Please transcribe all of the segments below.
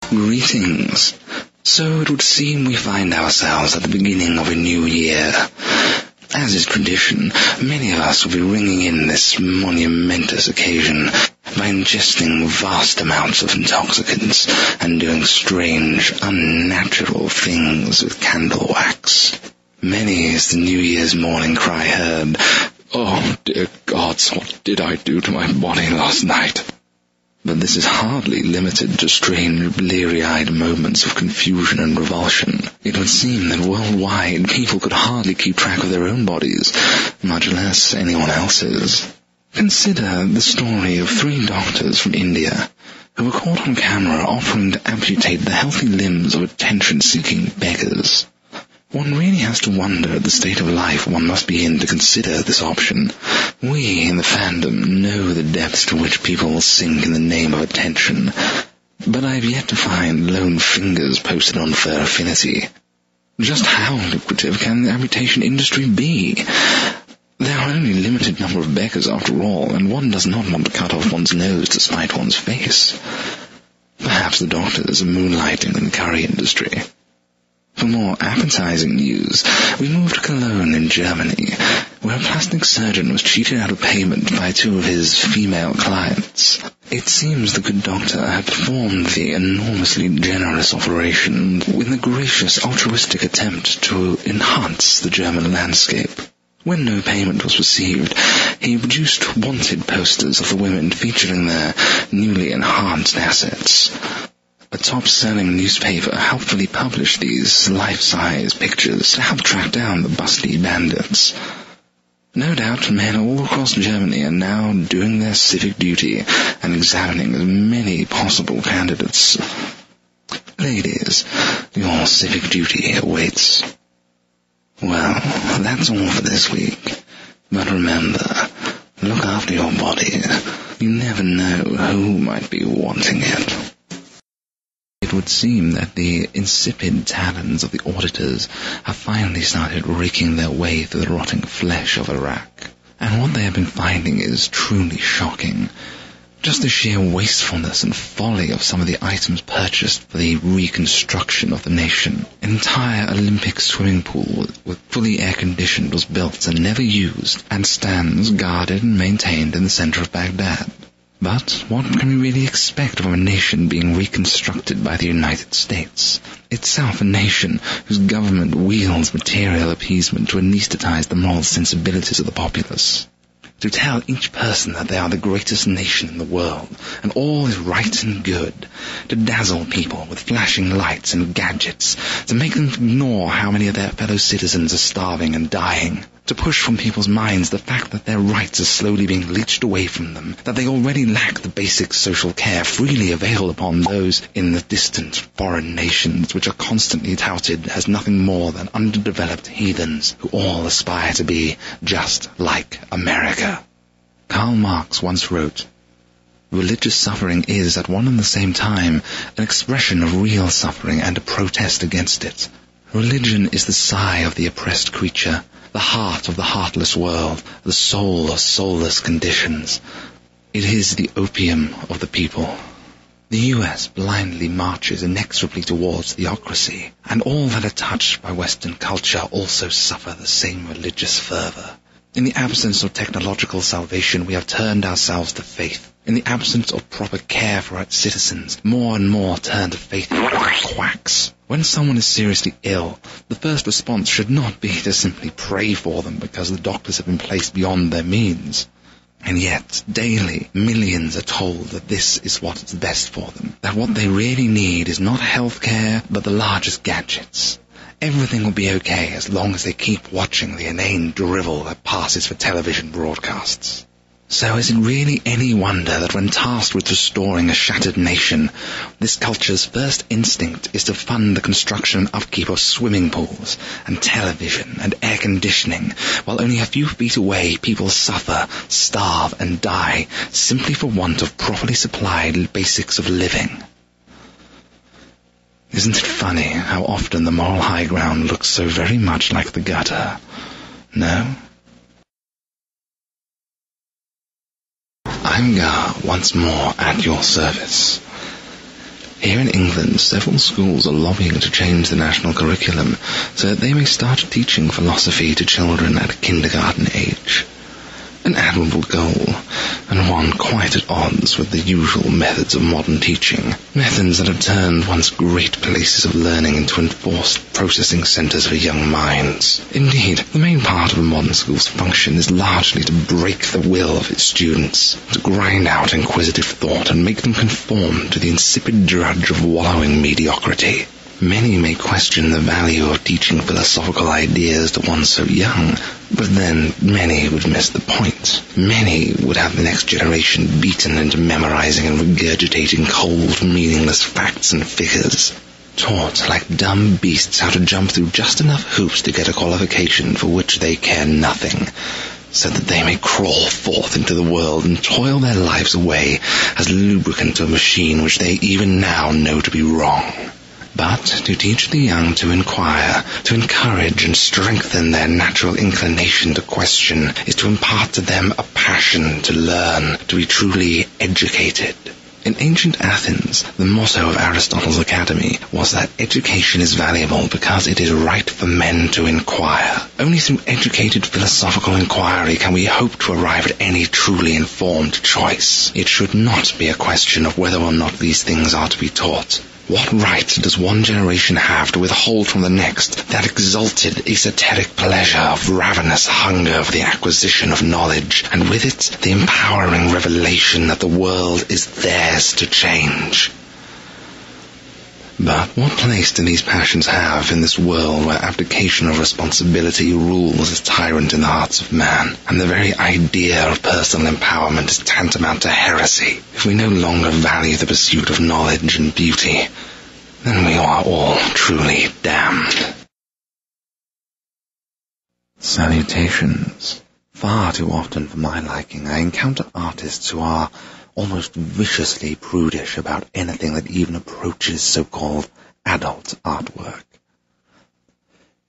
Greetings. So it would seem we find ourselves at the beginning of a new year. As is tradition, many of us will be ringing in this monumentous occasion by ingesting vast amounts of intoxicants and doing strange, unnatural things with candle wax. Many is the New Year's morning cry heard, "Oh, dear gods, what did I do to my body last night?" But this is hardly limited to strange, bleary-eyed moments of confusion and revulsion. It would seem that worldwide people could hardly keep track of their own bodies, much less anyone else's. Consider the story of 3 doctors from India who were caught on camera offering to amputate the healthy limbs of attention-seeking beggars. One really has to wonder at the state of life one must be in to consider this option. We in the fandom know the depths to which people will sink in the name of attention, but I have yet to find lone fingers posted on Fur Affinity. Just how lucrative can the amputation industry be? There are only a limited number of beggars after all, and one does not want to cut off one's nose to spite one's face. Perhaps the doctors are moonlighting in the curry industry. For more appetizing news, we moved to Cologne in Germany, where a plastic surgeon was cheated out of payment by 2 of his female clients. It seems the good doctor had performed the enormously generous operation with a gracious altruistic attempt to enhance the German landscape. When no payment was received, he produced wanted posters of the women featuring their newly enhanced assets. A top-selling newspaper helpfully published these life-size pictures to help track down the busty bandits. No doubt men all across Germany are now doing their civic duty and examining as many possible candidates. Ladies, your civic duty awaits. Well, that's all for this week. But remember, look after your body. You never know who might be wanting it. It would seem that the insipid talons of the auditors have finally started raking their way through the rotting flesh of Iraq. And what they have been finding is truly shocking. Just the sheer wastefulness and folly of some of the items purchased for the reconstruction of the nation. An entire Olympic swimming pool with fully air-conditioned was built and never used, and stands guarded and maintained in the center of Baghdad. But what can we really expect from a nation being reconstructed by the United States? Itself a nation whose government wields material appeasement to anesthetize the moral sensibilities of the populace. To tell each person that they are the greatest nation in the world, and all is right and good. To dazzle people with flashing lights and gadgets, to make them ignore how many of their fellow citizens are starving and dying. To push from people's minds the fact that their rights are slowly being leached away from them, that they already lack the basic social care freely available upon those in the distant foreign nations which are constantly touted as nothing more than underdeveloped heathens who all aspire to be just like America. Karl Marx once wrote, "Religious suffering is at one and the same time an expression of real suffering and a protest against it. Religion is the sigh of the oppressed creature, the heart of the heartless world, the soul of soulless conditions. It is the opium of the people." The U.S. blindly marches inexorably towards theocracy, and all that are touched by Western culture also suffer the same religious fervor. In the absence of technological salvation, we have turned ourselves to faith. In the absence of proper care for its citizens, more and more turn to faith in quacks. When someone is seriously ill, the first response should not be to simply pray for them because the doctors have been placed beyond their means. And yet, daily, millions are told that this is what is best for them, that what they really need is not health care, but the largest gadgets. Everything will be okay as long as they keep watching the inane drivel that passes for television broadcasts. So is it really any wonder that when tasked with restoring a shattered nation, this culture's first instinct is to fund the construction and upkeep of swimming pools and television and air conditioning, while only a few feet away people suffer, starve and die simply for want of properly supplied basics of living? Isn't it funny how often the moral high ground looks so very much like the gutter? No? I'm Garr, once more at your service. Here in England, several schools are lobbying to change the national curriculum so that they may start teaching philosophy to children at kindergarten age. An admirable goal, and one quite at odds with the usual methods of modern teaching, methods that have turned once great places of learning into enforced processing centres for young minds. Indeed, the main part of a modern school's function is largely to break the will of its students, to grind out inquisitive thought and make them conform to the insipid drudge of wallowing mediocrity. Many may question the value of teaching philosophical ideas to one so young, but then many would miss the point. Many would have the next generation beaten into memorizing and regurgitating cold, meaningless facts and figures, taught like dumb beasts how to jump through just enough hoops to get a qualification for which they care nothing, so that they may crawl forth into the world and toil their lives away as lubricant to a machine which they even now know to be wrong. But to teach the young to inquire, to encourage and strengthen their natural inclination to question, is to impart to them a passion to learn, to be truly educated. In ancient Athens, the motto of Aristotle's Academy was that education is valuable because it is right for men to inquire. Only through educated philosophical inquiry can we hope to arrive at any truly informed choice. It should not be a question of whether or not these things are to be taught. What right does one generation have to withhold from the next that exalted esoteric pleasure of ravenous hunger for the acquisition of knowledge, and with it the empowering revelation that the world is theirs to change? But what place do these passions have in this world where abdication of responsibility rules as tyrant in the hearts of man, and the very idea of personal empowerment is tantamount to heresy? If we no longer value the pursuit of knowledge and beauty, then we are all truly damned. Salutations. Far too often for my liking, I encounter artists who are almost viciously prudish about anything that even approaches so-called adult artwork.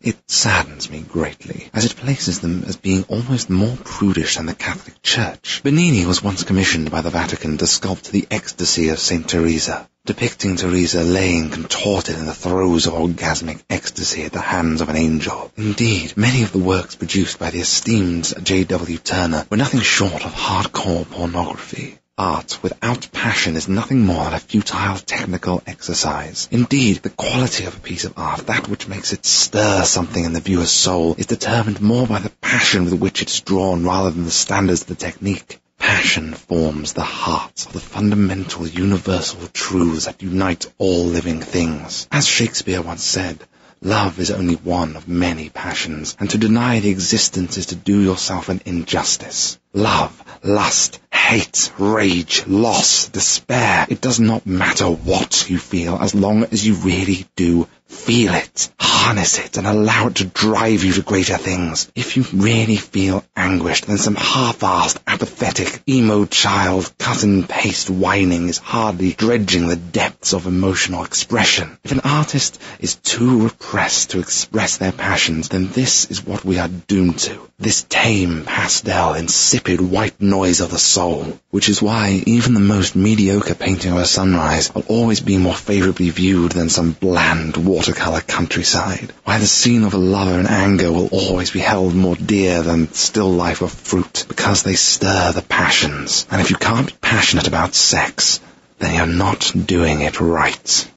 It saddens me greatly, as it places them as being almost more prudish than the Catholic Church. Bernini was once commissioned by the Vatican to sculpt the ecstasy of St. Teresa, depicting Teresa laying contorted in the throes of orgasmic ecstasy at the hands of an angel. Indeed, many of the works produced by the esteemed J.W. Turner were nothing short of hardcore pornography. Art without passion is nothing more than a futile technical exercise. Indeed, the quality of a piece of art, that which makes it stir something in the viewer's soul, is determined more by the passion with which it is drawn rather than the standards of the technique. Passion forms the heart of the fundamental universal truths that unite all living things. As Shakespeare once said, love is only one of many passions, and to deny the existence is to do yourself an injustice. Love, lust, hate, rage, loss, despair. It does not matter what you feel as long as you really do feel it. Harness it and allow it to drive you to greater things. If you really feel anguished, then some half-assed, apathetic, emo child, cut-and-paste whining is hardly dredging the depths of emotional expression. If an artist is too repressed to express their passions, then this is what we are doomed to. This tame, pastel, insipid white noise of the soul, which is why even the most mediocre painting of a sunrise will always be more favourably viewed than some bland watercolour countryside, why the scene of a lover in anger will always be held more dear than still life of fruit, because they stir the passions. And if you can't be passionate about sex, then you're not doing it right.